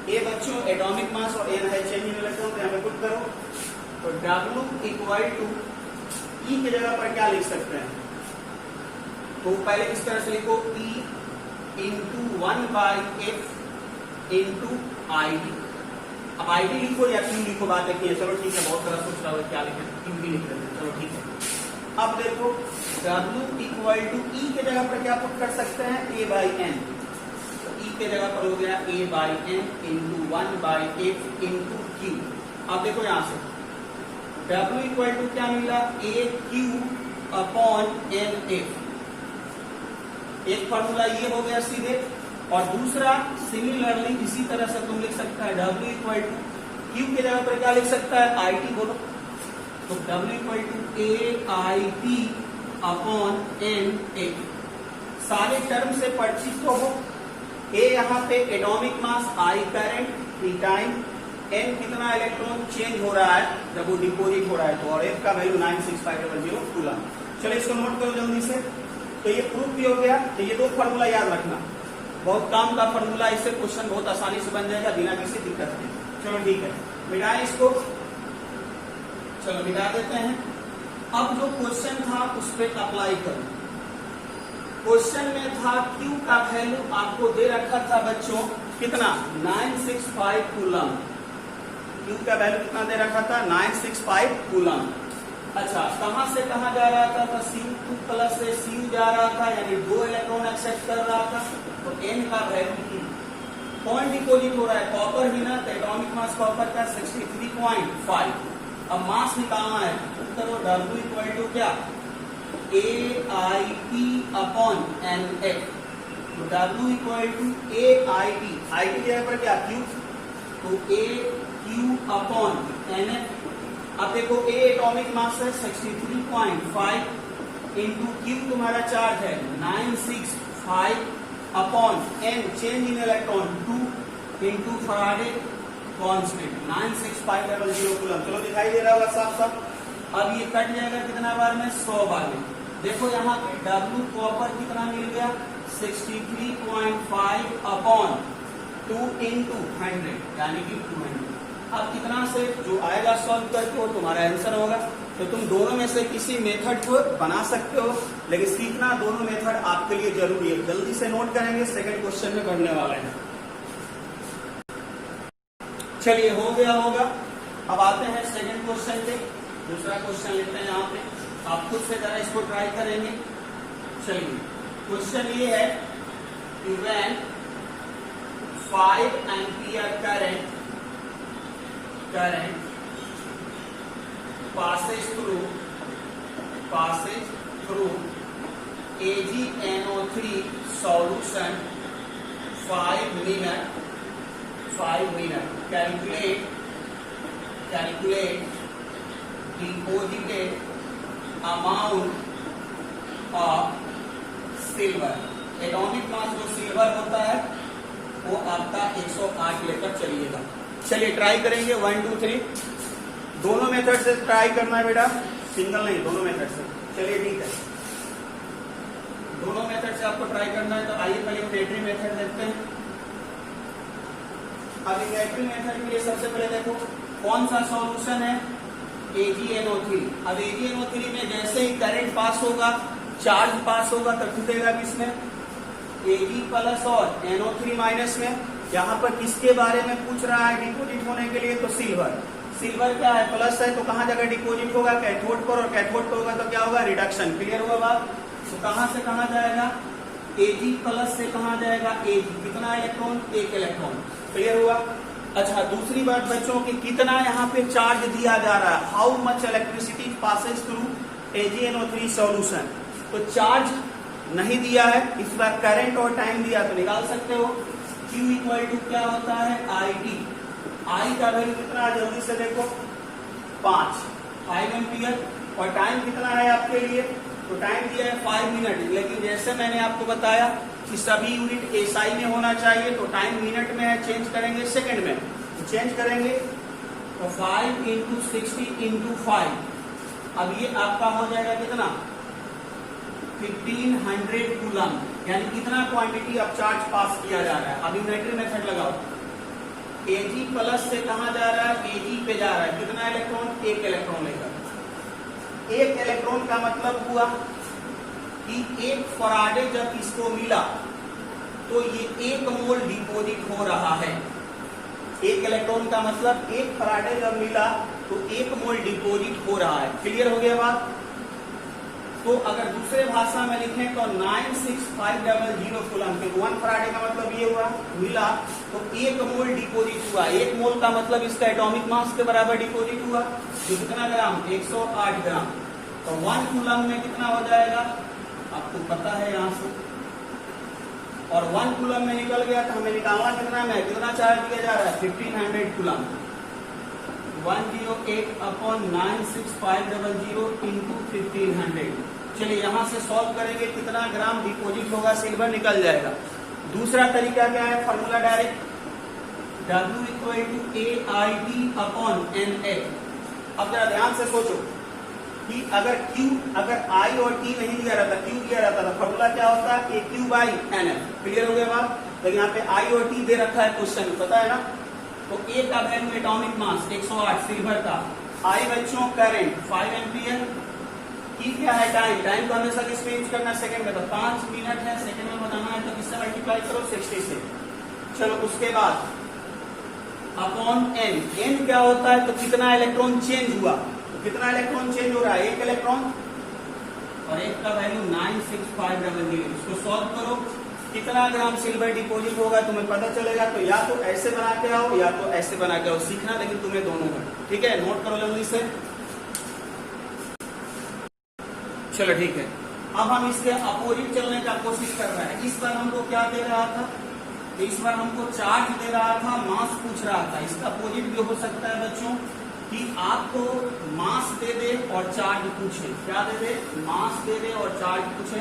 A: ए बच्चों एटॉमिक मास और N है चेंज इन इलेक्ट्रॉन, तो यहाँ पे पुट करो। तो W इक्वल टू E की जगह पर क्या लिख सकते हैं? तो पहले इस तरह से लिखो E into 1 by F into I D. अब आई डी लिखो या Q लिखो, बात है। चलो ठीक है, बहुत तरह सोच रहा हो क्या लिखें, Q भी लिख लेते हैं। चलो ठीक है। अब देखो W इक्वल टू E के जगह पर क्या पुट कर सकते हैं? A by N। तो E के जगह पर हो गया A by N into 1 by F into Q। अब देखो यहां से W इक्वल टू क्या मिला? A Q upon N F। एक फॉर्मूला ये हो गया सीधे, और दूसरा सिमिलरली इसी तरह से तुम लिख सकता है W इक्वल टू Q के जगह पर क्या लिख सकता है? आई टी बोलो। तो W equal to A I T upon N A। सारे टर्म से परिचित तो हो। A यहाँ पे atomic mass, I current, T time, n कितना इलेक्ट्रॉन चेंज हो रहा है जब वो डिपोजिट हो रहा है, तो और F का वैल्यू 96500 कूलम। चलो इसको नोट करो जल्दी से। तो ये प्रूफ भी हो गया। तो ये दो फॉर्मूला याद रखना, बहुत काम का फॉर्मूला, इससे क्वेश्चन बहुत आसानी से बन जाएगा बिना किसी दिक्कत के। चलो ठीक है, मिटाएं इसको। चलो मिटा देते हैं। अब जो क्वेश्चन था उस पर अप्लाई करो। क्वेश्चन में था Q का वैल्यू आपको दे रखा था बच्चों कितना, 965 कूलम। Q का वैल्यू कितना दे रखा था, 965 कूलम। अच्छा, कहां से कहां जा रहा था, तो Cu प्लस से Cu जा रहा था, यानी 2 इलेक्ट्रॉन एक्सेप्ट कर रहा था। तो N का वैल्यू कौन डिपोजिट हो रहा है, कॉपर ही ना, एटॉमिक मास कॉपर का 63.5। अब मास निकालना है, करो W इक्वल टू क्या, AIP अपॉन NF। तो W equal to AIP, IP की जगह पर क्या Q, तो AQ अपॉन NF। अब देखो A एटॉमिक मास है 63.5 इंटू Q तुम्हारा चार्ज है 965 upon N change in electron 2 into Faraday constant 96500 coulomb. चलो दिखाई दे रहा होगा साफ साफ। अब ये कट जाएगा कितना बार में, 100 बार में। देखो यहाँ पे W कॉपर कितना मिल गया, 63.5 अपॉन 2 इंटू 100 यानी कि 200। अब कितना से जो आएगा सॉल्व करके वो तुम्हारा आंसर होगा। तो तुम दोनों में से किसी मेथड को बना सकते हो, लेकिन सीखना दोनों मेथड आपके लिए जरूरी है। जल्दी से नोट करेंगे, सेकंड क्वेश्चन में बढ़ने वाले हैं। चलिए हो गया होगा। अब आते हैं सेकंड क्वेश्चन पे। दूसरा क्वेश्चन लेते हैं यहाँ पे, आप खुद से जरा इसको ट्राई करेंगे। चलिए क्वेश्चन ये है कि when 5 ampere current passes through AgNO3 solution 5 minutes. Calculate deposited amount of silver. Atomic mass जो सिल्वर होता है वो आपका 108 लेकर चलिएगा। चलिए ट्राई करेंगे 1 2 3, दोनों मेथड से ट्राई करना है बेटा, सिंगल नहीं, दोनों मेथड से। चलिए ठीक है, दोनों मेथड से आपको ट्राई करना है। तो आइए पहले इक्वेटरी मेथड देखते हैं। अब इक्वेटरी मेथड के लिए सबसे पहले देखो कौन सा सॉल्यूशन है, AgNO3। अब AgNO3 में जैसे ही करंट पास होगा, चार्ज पास होगा, तब टूटेगा किसमें, Ag प्लस और NO3 माइनस में। यहाँ पर किसके बारे में पूछ रहा है डिपोजिट होने के लिए, तो सिल्वर। सिल्वर क्या है, प्लस है, तो कहाँ जगह डिपोजिट होगा, कैथोड पर, और कैथोड पर होगा तो क्या होगा, रिडक्शन। क्लियर हुआ बात। तो कहाँ से कहाँ जाएगा, Ag प्लस से कहाँ जाएगा, Ag कितना इलेक्ट्रॉन, 1 इलेक्ट्रॉन। क्लियर हुआ। अच्छा, दूसरी बात बच्चों की कितना यहाँ पे चार्ज दिया जा रहा है, how much electricity passes through AgNO3 solution. तो चार्ज नहीं दिया है, इस बार करंट और टाइम दिया, तो निकाल सकते हो। Q इक्वल टू क्या होता है, IT। I का वैल्यू कितना है, जल्दी से देखो 5 एम्पियर, और टाइम कितना है आपके लिए, तो टाइम दिया है 5 मिनट। लेकिन जैसे मैंने आपको बताया कि सभी यूनिट SI में होना चाहिए, तो टाइम मिनट में है, चेंज करेंगे सेकंड में, तो चेंज करेंगे तो 5 इंटू 60 इंटू 5। अब ये आपका हो जाएगा कितना, 1500 कूलम, यानी कितना क्वांटिटी अब चार्ज पास किया जा रहा है। अब यूनिटरी मेथड लगाओ, Ag प्लस से कहां जा रहा है, Ag पे जा रहा है, कितना इलेक्ट्रॉन, 1 इलेक्ट्रॉन लेकर। 1 इलेक्ट्रॉन का मतलब हुआ कि 1 फराडे जब इसको मिला तो ये 1 मोल डिपोजिट हो रहा है। 1 इलेक्ट्रॉन का मतलब 1 फराडे जब मिला तो 1 मोल डिपोजिट हो रहा है। क्लियर हो गया बात। तो अगर दूसरे भाषा में लिखें तो 96500 कूलम, 1 फराडे का मतलब ये हुआ मिला तो 1 मोल डिपोजिट हुआ। 1 मोल का मतलब इसका एटॉमिक मास के बराबर डिपोजिट हुआ, जो कितना ग्राम, 108 ग्राम। तो 1 कूलम में कितना हो जाएगा आपको पता है यहाँ से, और 1 कूलम में निकल गया तो हमें निकालना कितना में, कितना चार्ज दिया जा रहा है, 1500 कूलम। 108 upon 96500 into 1500। चलिए यहां से सॉल्व करेंगे, कितना ग्राम डिपोजिट होगा, सिल्वर निकल जाएगा। दूसरा तरीका क्या है, formula direct W equal to AIT upon NF। अब जरा ध्यान से सोचो कि अगर I और T नहीं दिया रहता, Q दिया रहता था, फॉर्मूला क्या होता है? AQ by NF। क्लियर हो गया बात? तो यहाँ पे I और T दे रखा है क्वेश्चन में, पता है ना? तो A का वैल्यू एटॉमिक मास 108 सिल्वर का, I बच्चों करंट 5 एम्पियर, T क्या है? टाइम को हमेशा किसमें यूज करना है? सेकंड में। तो 5 मिनट है, सेकंड में बताना है तो किससे मल्टीप्लाई करो? 60 से। चलो उसके बाद अपॉन N। N क्या होता है? तो कितना इलेक्ट्रॉन चेंज हुआ, तो कितना इलेक्ट्रॉन चेंज हो रहा है? 1 इलेक्ट्रॉन, और एक का वैल्यू 96500। इसको सॉल्व करो, कितना ग्राम सिल्वर डिपॉजिट होगा तुम्हें पता चलेगा। तो या तो ऐसे बना के आओ या तो ऐसे बना के आओ, सीखना लेकिन तुम्हें दोनों है, ठीक है? नोट करो जल्दी से। चलो ठीक है, अब हम इसके अपोजिट चलने का कोशिश कर रहे हैं। इस बार हमको क्या दे रहा था? इस बार हमको चार्ज दे रहा था, मास पूछ रहा था। इसका अपोजिट भी हो सकता है बच्चों कि आपको मास दे दे और चार्ज पूछे। क्या दे दे? मास दे दे और चार्ज पूछे।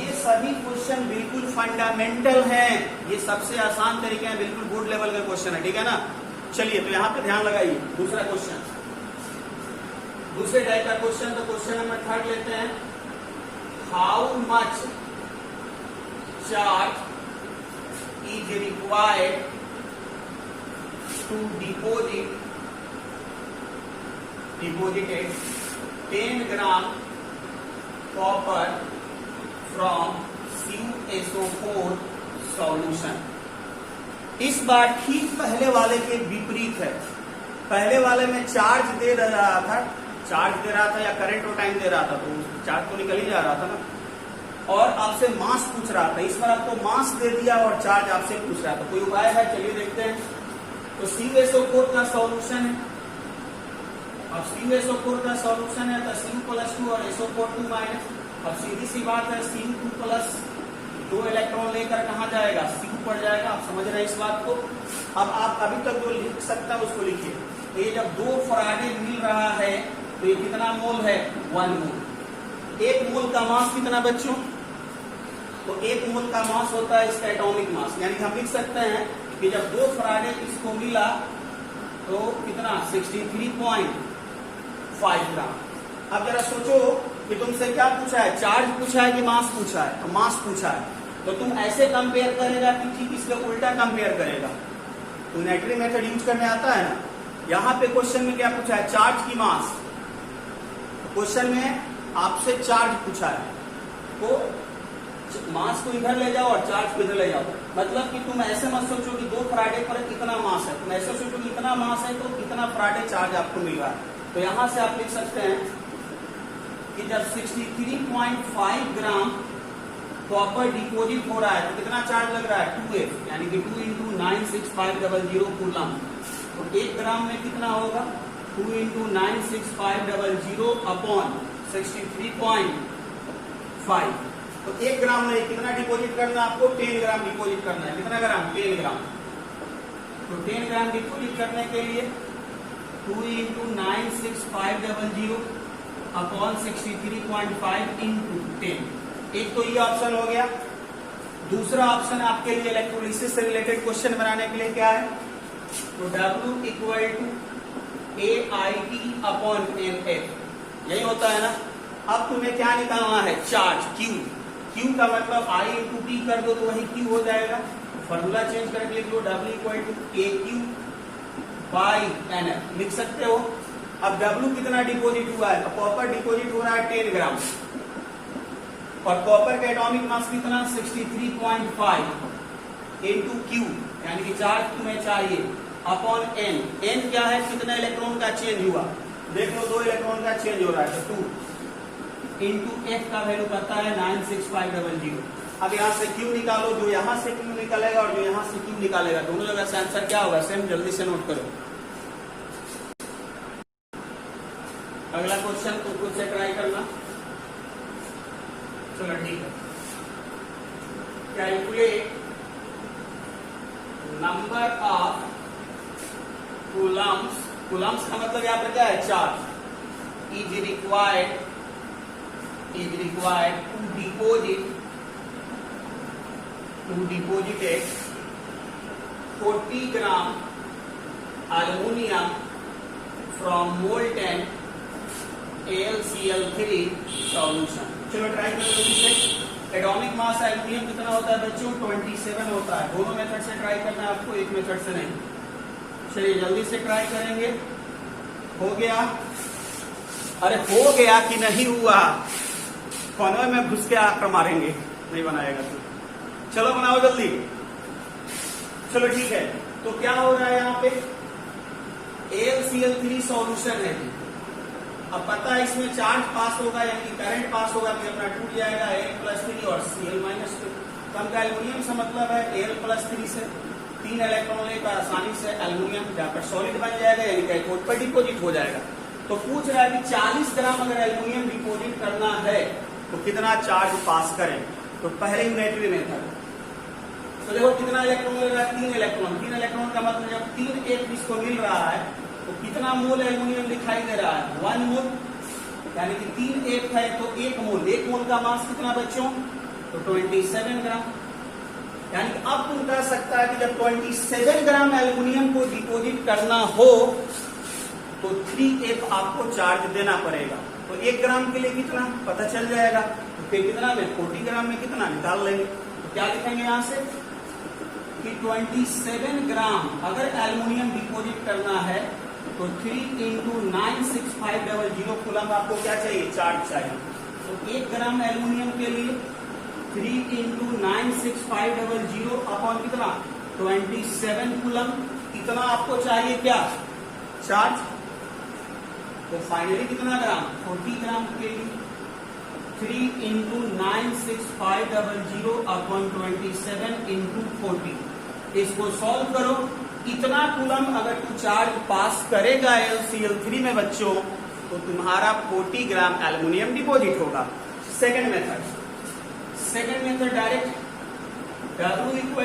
A: ये सभी क्वेश्चन बिल्कुल फंडामेंटल हैं, ये सबसे आसान तरीके हैं, बिल्कुल गुड लेवल का क्वेश्चन है, ठीक है ना? चलिए तो यहाँ पे ध्यान लगाइए। दूसरा क्वेश्चन, दूसरे टाइप का क्वेश्चन, तो क्वेश्चन नंबर 3 लेते हैं। How much charge is required to deposited 10 gram copper from CuSO4 solution. इस बार ठीक पहले वाले के विपरीत है। पहले वाले में चार्ज दे रहा था, या करंट और टाइम दे रहा था, तो चार्ज तो निकल ही जा रहा था ना, और आपसे मास पूछ रहा था। इस बार आपको मास दे दिया और चार्ज आपसे पूछ रहा था। कोई उपाय है? चलिए देखते हैं। तो CuSO4 का सॉल्यूशन है, अब CuSO4 का सॉल्यूशन है तो Cu+2 और SO4 2-। अब सीधी सी बात है, Cu2+ 2 इलेक्ट्रॉन लेकर कहाँ जाएगा? Cu पर जाएगा। आप समझ रहे हैं इस बात को? अब आप अभी तक जो लिख सकता है उसको लिखिए। ये जब 2 फराडे मिल रहा है तो ये कितना मोल है? 1 मोल। 1 मोल का मास कितना बच्चों? तो 1 मोल का मास होता है इसका एटॉमिक मास। यानी हम लिख सकते हैं कि जब 2 फराडे इसको मिला तो कितना? 63.5 ग्राम। अब जरा सोचो कि तुमसे क्या पूछा है? चार्ज पूछा है कि मास पूछा है? तो मास पूछा है, तो तुम ऐसे कंपेयर करेगा कि ठीक इसका उल्टा कंपेयर करेगा। तो यूनिटरी मेथड यूज करने आता है ना? यहाँ पे क्वेश्चन में क्या पूछा है? चार्ज की मास। क्वेश्चन में आपसे चार्ज पूछा है, तो मास को इधर ले जाओ और चार्ज को इधर ले जाओ। मतलब कि तुम ऐसे मत सोचो कि 2 फराडे पर कितना मास है, तुम ऐसे सोचो कि इतना मास है तो कितना फराडे चार्ज आपको मिल रहा है। तो यहां से आप लिख सकते हैं कि जब 63.5 ग्राम कॉपर डिपोजिट हो रहा है तो कितना चार्ज लग रहा है? 2F, यानी कि 2 × 96500 कूलम। तो 1 ग्राम में कितना होगा? 2 × 96500 अपॉन 63.5। तो 1 ग्राम में कितना डिपॉजिट करना है आपको? 10 ग्राम डिपॉजिट करना है। कितना ग्राम? 10 ग्राम। तो 10 ग्राम डिपॉजिट करने के लिए 2 × 96500 अपॉन 63.5 × 10। एक तो ये ऑप्शन हो गया। दूसरा ऑप्शन आपके लिए इलेक्ट्रोलिसिस से रिलेटेड क्वेश्चन बनाने के लिए क्या है? तो W equal to AIT upon NF, यही होता है ना? अब तुम्हें क्या निकालना है? Charge Q। Q का मतलब I × T कर दो तो वही Q हो जाएगा। फॉर्मूला चेंज करके लिख लो, W equal to AQ by NF लिख सकते हो। अब W कितना डिपॉजिट हुआ है? तो कॉपर डिपॉजिट हो रहा है 10 ग्राम, और कॉपर का एटॉमिक मास कितना? 63.5 into Q, यानी कि चार्ज तुम्हें चाहिए, अपॉन N। N क्या है? कितना इलेक्ट्रॉन का चेंज हुआ? देख लो, 2 इलेक्ट्रॉन का चेंज हो रहा है, तो 2 into F का वैल्यू पता है 96500। अब यहाँ से Q निकालो, जो यहाँ से Q निकालेगा और जो यहाँ से Q निकालेगा, दोनों जगह से आंसर क्या होगा? सेम। जल्दी से नोट करो। अगला क्वेश्चन तो खुद से ट्राई करना। चलो ठीक है। Calculate number of coulombs. Coulombs का मतलब यहाँ पर क्या है? Charge. Is required to deposit 40 gram aluminium from molten AlCl3 solution. चलो ट्राई करो जल्दी से। एटॉमिक मास एल्युमिनियम कितना होता है बच्चों? 27 होता है। दोनों मेथड से ट्राई करना है आपको, एक मेथड से नहीं। चलिए जल्दी से ट्राई करेंगे। हो गया? अरे हो गया कि नहीं हुआ? कॉर्नर में घुस के आकर मारेंगे, नहीं बनाएगा तो। चलो बनाओ जल्दी। चलो ठीक है, तो क्या हो रहा है यहाँ पे? AlCl3 सॉल्यूशन है। अब पता है इसमें चार्ज पास होगा, यानी करंट पास होगा कि अपना टूट जाएगा Al+3 और Cl-2। कम का एल्युमिनियम से मतलब है Al+3 से 3 इलेक्ट्रॉन लेकर आसानी से एल्युमिनियम जाकर सॉलिड बन जाएगा, यानी कैथोड पर डिपोजिट हो जाएगा। तो पूछ रहा है कि 40 ग्राम अगर एल्युमिनियम डिपोजिट करना है तो कितना चार्ज पास करें? तो पहले यूनिटरी मेथड। तो देखो कितना इलेक्ट्रॉन ले रहा है? 3 इलेक्ट्रॉन। 3 इलेक्ट्रॉन का मतलब जब 3 एक इसको मिल रहा है तो कितना मोल एल्युमिनियम दिखाई दे रहा है? 1 मोल। यानी कि 3 एक है तो 1 मोल। 1 मोल का मास कितना बच्चों? तो 27 ग्राम। यानी कि अब तुम कह सकता है कि जब 27 ग्राम एल्युमिनियम को डिपोजिट करना हो तो 3F आपको चार्ज देना पड़ेगा। तो 1 ग्राम के लिए कितना पता चल जाएगा। तो फिर कितना में? 40 ग्राम में कितना निकाल लेंगे। तो क्या लिखेंगे यहां से कि 27 ग्राम अगर एल्युमिनियम डिपोजिट करना है तो 3 × 96500 कूलम आपको क्या चाहिए? चार्ज चाहिए। तो 1 ग्राम एल्युमिनियम के लिए 3 × 96500 अपॉन कितना? 27 कूलम। इतना आपको चाहिए क्या? चार्ज। तो फाइनली कितना ग्राम? 40 ग्राम के लिए 3 × 96500 अपॉन 27 × 40। इसको सॉल्व करो। इतना कूलम अगर तू चार्ज पास करेगा AlCl3 में बच्चों तो तुम्हारा 40 ग्राम एल्युमिनियम डिपोजिट होगा। Second method direct W =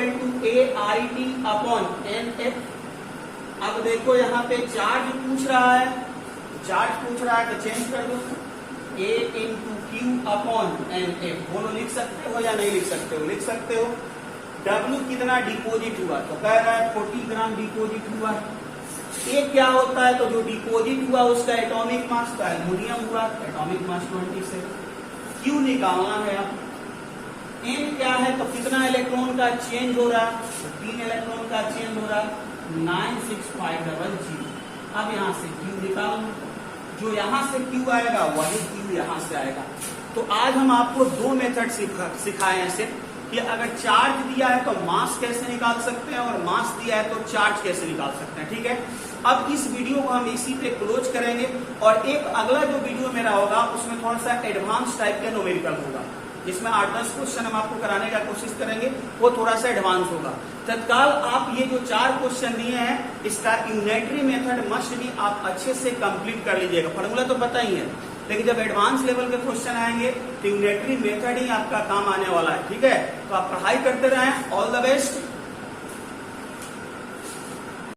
A: AIT upon NF। अब देखो यहाँ पे चार्ज पूछ रहा है, तो चेंज कर दो। A × Q upon NF। बोलो लिख सकते हो या नहीं लिख सकते हो? लिख सकते हो। W कितना डिपोजिट हुआ? तो कह रहा है 40 ग्राम डिपोजिट हुआ। A क्या होता है? तो जो डिपोजिट हुआ उसका एटॉमिक मास, तो एल्युमिनियम हुआ, एटॉमिक मास 27। Q निकालना है। अब N क्या है? तो कितना इलेक्ट्रॉन का चेंज हो रहा है? तो 3 इलेक्ट्रॉन का चेंज हो रहा है, 96500। अब यहां से Q निकालो। जो यहां से Q आएगा वही Q यहां से आएगा। तो आज हम आपको 2 मेथड सिखाए हैं सिर्फ कि अगर चार्ज दिया है तो मास कैसे निकाल सकते हैं और मास दिया है तो चार्ज कैसे निकाल सकते हैं। ठीक है, अब इस वीडियो को हम इसी पे क्लोज करेंगे और एक अगला जो वीडियो मेरा होगा उसमें थोड़ा सा एडवांस टाइप के न्यूमेरिकल होगा, जिसमें 8-10 क्वेश्चन हम आपको कराने का कोशिश करेंगे। वो थोड़ा सा एडवांस होगा। तत्काल आप ये जो 4 क्वेश्चन दिए हैं इसका यूनिटरी मेथड मस्ट भी आप अच्छे से कंप्लीट कर लीजिएगा। फॉर्मूला तो पता ही है, लेकिन जब एडवांस लेवल के क्वेश्चन आएंगे तो यूनिटरी मेथड ही आपका काम आने वाला है। ठीक है, तो आप पढ़ाई करते रहें। All the best.